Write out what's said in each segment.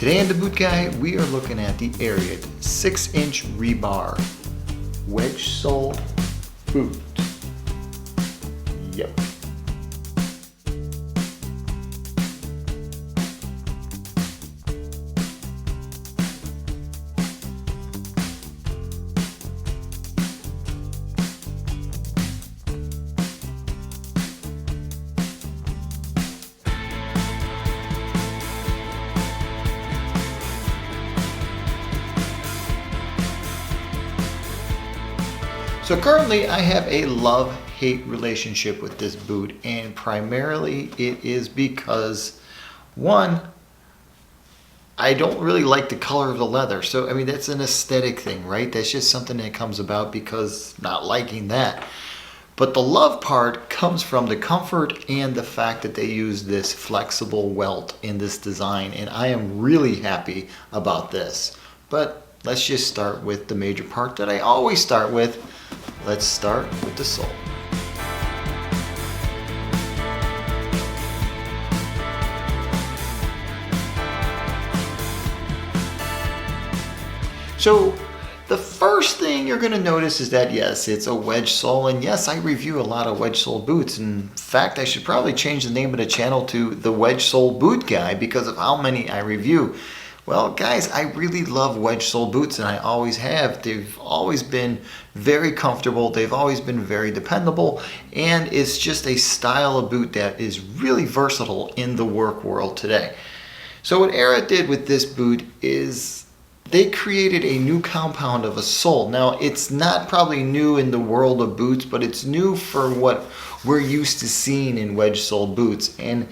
Today in the boot guide, we are looking at the ARIAT 6-inch rebar wedge sole boot. Yep. So currently I have a love-hate relationship with this boot, and primarily it is because, one, I don't really like the color of the leather. So I mean, that's an aesthetic thing, right? That's just something that comes about because not liking that. But the love part comes from the comfort and the fact that they use this flexible welt in this design, and I am really happy about this. But let's just start with the major part that I always start with. Let's start with the sole. So the first thing you're going to notice is that yes, it's a wedge sole, and yes, I review a lot of wedge sole boots. In fact, I should probably change the name of the channel to the Wedge Sole Boot Guy because of how many I review. Well, guys, I really love wedge sole boots, and I always have. They've always been very comfortable. They've always been very dependable, and it's just a style of boot that is really versatile in the work world today. So what ARIAT did with this boot is they created a new compound of a sole. Now, it's not probably new in the world of boots, but it's new for what we're used to seeing in wedge sole boots. And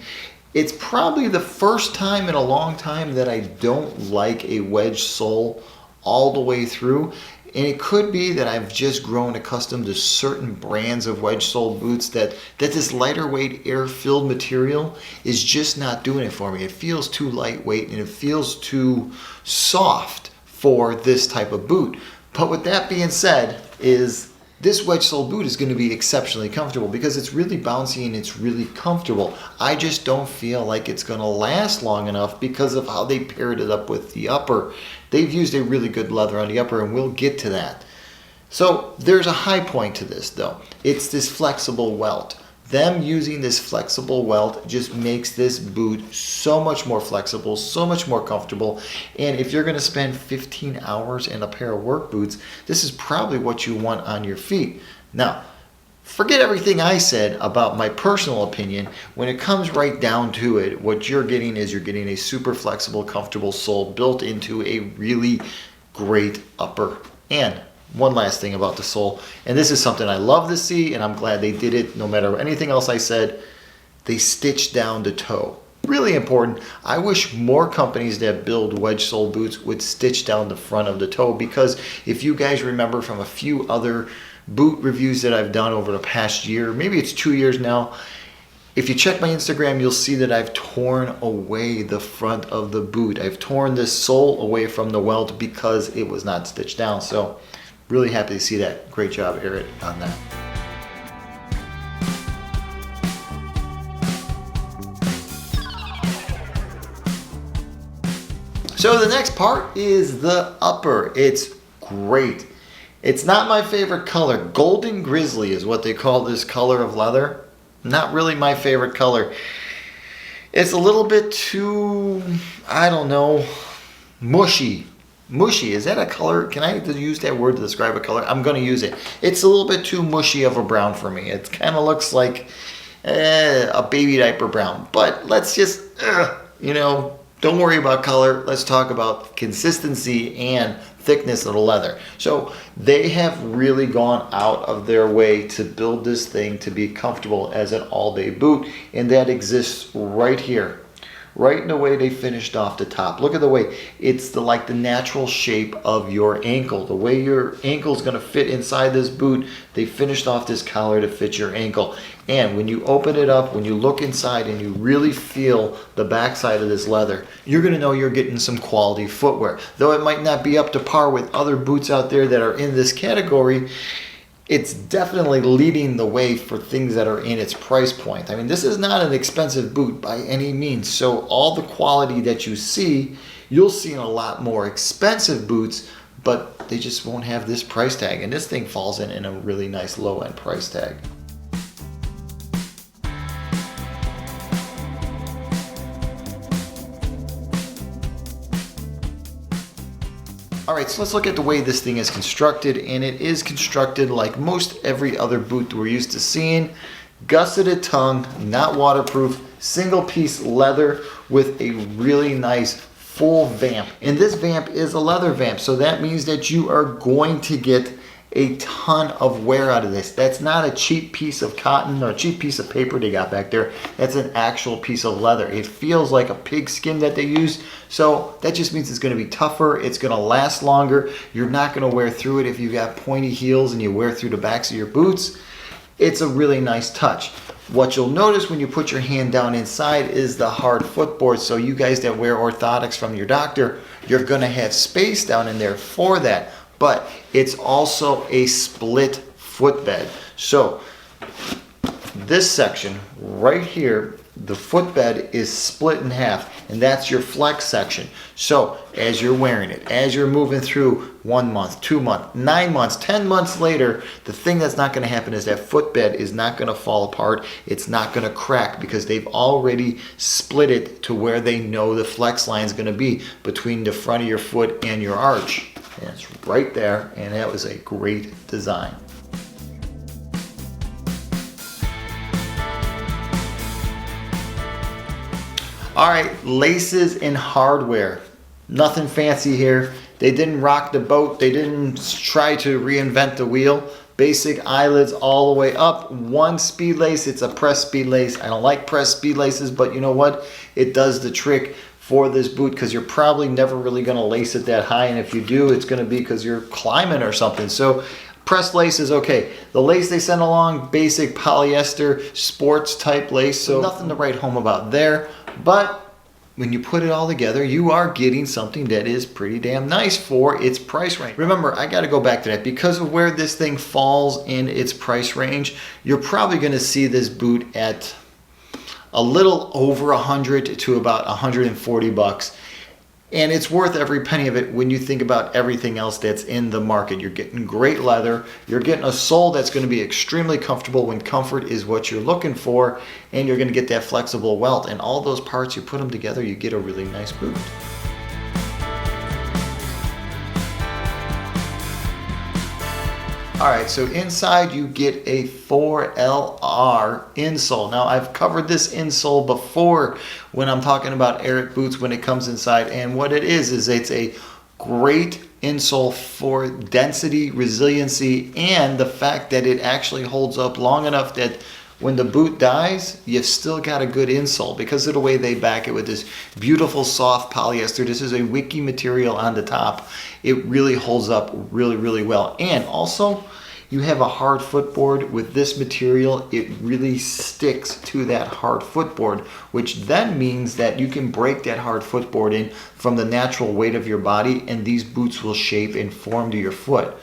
it's probably the first time in a long time that I don't like a wedge sole all the way through. And it could be that I've just grown accustomed to certain brands of wedge sole boots that this lighter weight air-filled material is just not doing it for me. It feels too lightweight and it feels too soft for this type of boot. But with that being said, this wedge sole boot is going to be exceptionally comfortable because it's really bouncy and it's really comfortable. I just don't feel like it's going to last long enough because of how they paired it up with the upper. They've used a really good leather on the upper, and we'll get to that. So there's a high point to this though. It's this flexible welt. Them using this flexible welt just makes this boot so much more flexible, so much more comfortable. And if you're going to spend 15 hours in a pair of work boots, this is probably what you want on your feet. Now, forget everything I said about my personal opinion. When it comes right down to it, what you're getting is you're getting a super flexible, comfortable sole built into a really great upper. And one last thing about the sole, and this is something I love to see, and I'm glad they did it no matter anything else I said, they stitched down the toe. Really important. I wish more companies that build wedge sole boots would stitch down the front of the toe, because if you guys remember from a few other boot reviews that I've done over the past year, maybe it's 2 years now, if you check my Instagram, you'll see that I've torn away the front of the boot. I've torn this sole away from the welt because it was not stitched down. So really happy to see that. Great job, ARIAT, on that. So the next part is the upper. It's great. It's not my favorite color. Golden Grizzly is what they call this color of leather. Not really my favorite color. It's a little bit too, I don't know, mushy. Mushy, is that a color? Can I use that word to describe a color? I'm going to use it. It's a little bit too mushy of a brown for me. It kind of looks like a baby diaper brown. But let's just, don't worry about color. Let's talk about consistency and thickness of the leather. So they have really gone out of their way to build this thing to be comfortable as an all-day boot, and that exists right here. Right in the way they finished off the top. Look at the way it's like the natural shape of your ankle. The way your ankle is going to fit inside this boot, they finished off this collar to fit your ankle. And when you open it up, when you look inside and you really feel the backside of this leather, you're going to know you're getting some quality footwear. Though it might not be up to par with other boots out there that are in this category, it's definitely leading the way for things that are in its price point. I mean, this is not an expensive boot by any means. So all the quality that you see, you'll see in a lot more expensive boots, but they just won't have this price tag. And this thing falls in a really nice low-end price tag. All right, so let's look at the way this thing is constructed, and it is constructed like most every other boot we're used to seeing. Gusseted tongue, not waterproof, single piece leather with a really nice full vamp. And this vamp is a leather vamp, so that means that you are going to get a ton of wear out of this. That's not a cheap piece of cotton or a cheap piece of paper they got back there. That's an actual piece of leather. It feels like a pig skin that they use, so that just means it's going to be tougher. It's going to last longer. You're not going to wear through it if you've got pointy heels and you wear through the backs of your boots. It's a really nice touch. What you'll notice when you put your hand down inside is the hard footboard. So you guys that wear orthotics from your doctor, you're going to have space down in there for that. But it's also a split footbed. So this section right here, the footbed is split in half, and that's your flex section. So as you're wearing it, as you're moving through 1 month, 2 months, 9 months, 10 months later, the thing that's not going to happen is that footbed is not going to fall apart. It's not going to crack because they've already split it to where they know the flex line is going to be between the front of your foot and your arch. And it's right there, and that was a great design. All right, laces and hardware. Nothing fancy here. They didn't rock the boat. They didn't try to reinvent the wheel. Basic eyelids all the way up. One speed lace. It's a press speed lace. I don't like press speed laces, but you know what? It does the trick for this boot because you're probably never really going to lace it that high, and if you do, it's going to be because you're climbing or something. So pressed lace is okay. The lace they sent along, basic polyester sports type lace, so nothing to write home about there. But when you put it all together, you are getting something that is pretty damn nice for its price range. Remember, I got to go back to that because of where this thing falls in its price range. You're probably going to see this boot at a little over 100 to about 140 bucks. And it's worth every penny of it when you think about everything else that's in the market. You're getting great leather. You're getting a sole that's going to be extremely comfortable when comfort is what you're looking for. And you're going to get that flexible welt. And all those parts, you put them together, you get a really nice boot. All right, so inside you get a 4LR insole. Now I've covered this insole before when I'm talking about ARIAT boots when it comes inside, and what it is it's a great insole for density, resiliency, and the fact that it actually holds up long enough that when the boot dies, you've still got a good insole because of the way they back it with this beautiful soft polyester. This is a wicky material on the top. It really holds up really, really well. And also, you have a hard footboard with this material. It really sticks to that hard footboard, which then means that you can break that hard footboard in from the natural weight of your body, and these boots will shape and form to your foot.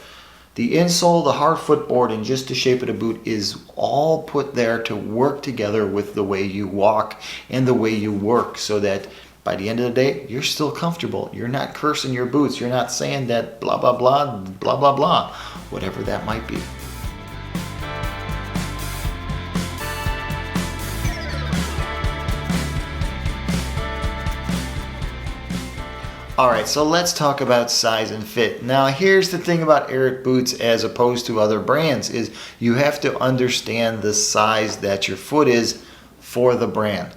The insole, the hard footboard, and just the shape of the boot is all put there to work together with the way you walk and the way you work so that by the end of the day, you're still comfortable. You're not cursing your boots. You're not saying that blah, blah, blah, blah, blah, blah, whatever that might be. All right, so let's talk about size and fit. Now, here's the thing about ARIAT boots as opposed to other brands is you have to understand the size that your foot is for the brand.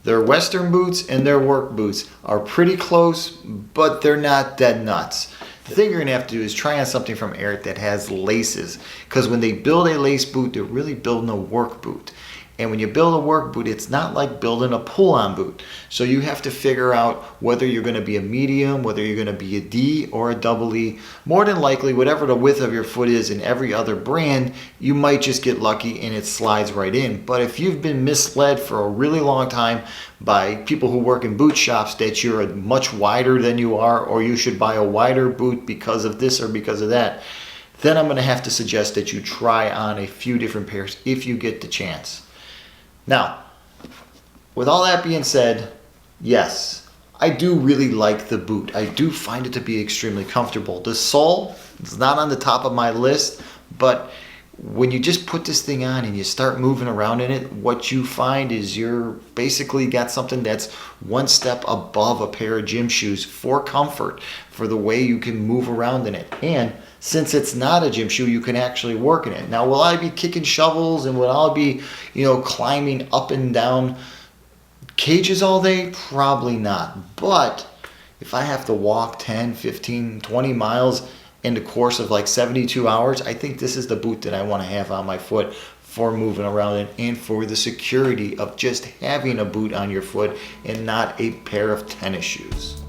Their Western boots and their work boots are pretty close, but they're not dead nuts. The thing you're gonna have to do is try on something from ARIAT that has laces, because when they build a lace boot, they're really building a work boot. And when you build a work boot, it's not like building a pull-on boot. So you have to figure out whether you're going to be a medium, whether you're going to be a D or a double E. More than likely, whatever the width of your foot is in every other brand, you might just get lucky and it slides right in. But if you've been misled for a really long time by people who work in boot shops that you're much wider than you are, or you should buy a wider boot because of this or because of that, then I'm going to have to suggest that you try on a few different pairs if you get the chance. Now, with all that being said, yes, I do really like the boot. I do find it to be extremely comfortable. The sole is not on the top of my list, but when you just put this thing on and you start moving around in it, what you find is you're basically got something that's one step above a pair of gym shoes for comfort, for the way you can move around in it. And since it's not a gym shoe, you can actually work in it. Now, will I be kicking shovels and will I be, climbing up and down cages all day? Probably not. But if I have to walk 10, 15, 20 miles in the course of like 72 hours, I think this is the boot that I want to have on my foot for moving around in, and for the security of just having a boot on your foot and not a pair of tennis shoes.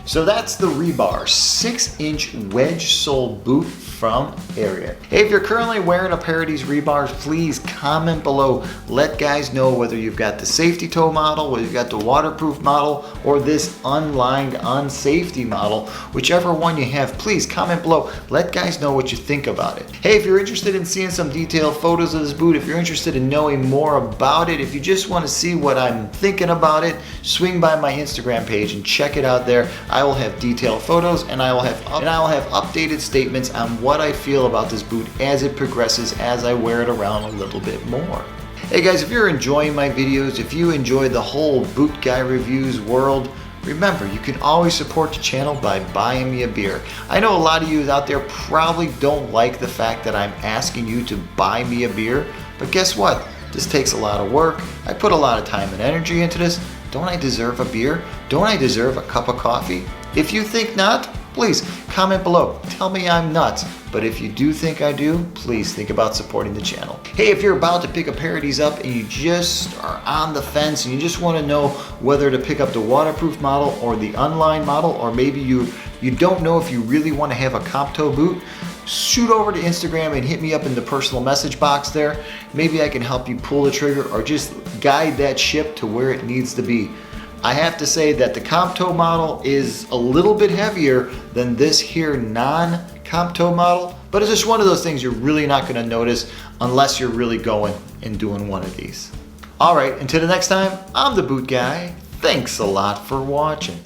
So that's the Rebar 6-inch wedge sole boot from ARIAT. Hey, if you're currently wearing a pair of these Rebars, please comment below. Let guys know whether you've got the safety toe model, whether you've got the waterproof model, or this unlined unsafety model. Whichever one you have, please comment below. Let guys know what you think about it. Hey, if you're interested in seeing some detailed photos of this boot, if you're interested in knowing more about it, if you just want to see what I'm thinking about it, swing by my Instagram page and check it out there. I will have detailed photos, and I will have updated statements on what I feel about this boot as it progresses, as I wear it around a little bit more. Hey guys, if you're enjoying my videos, if you enjoy the whole boot guy reviews world, remember, you can always support the channel by buying me a beer. I know a lot of you out there probably don't like the fact that I'm asking you to buy me a beer, but guess what? This takes a lot of work. I put a lot of time and energy into this. Don't I deserve a beer? Don't I deserve a cup of coffee? If you think not, please comment below. Tell me I'm nuts. But if you do think I do, please think about supporting the channel. Hey, if you're about to pick a pair of these up and you just are on the fence and you just want to know whether to pick up the waterproof model or the unlined model, or maybe you don't know if you really want to have a comp toe boot, shoot over to Instagram and hit me up in the personal message box there. Maybe I can help you pull the trigger or just guide that ship to where it needs to be. I have to say that the comp toe model is a little bit heavier than this here non-comp toe model, but it's just one of those things you're really not going to notice unless you're really going and doing one of these. All right, until the next time, I'm the Boot Guy. Thanks a lot for watching.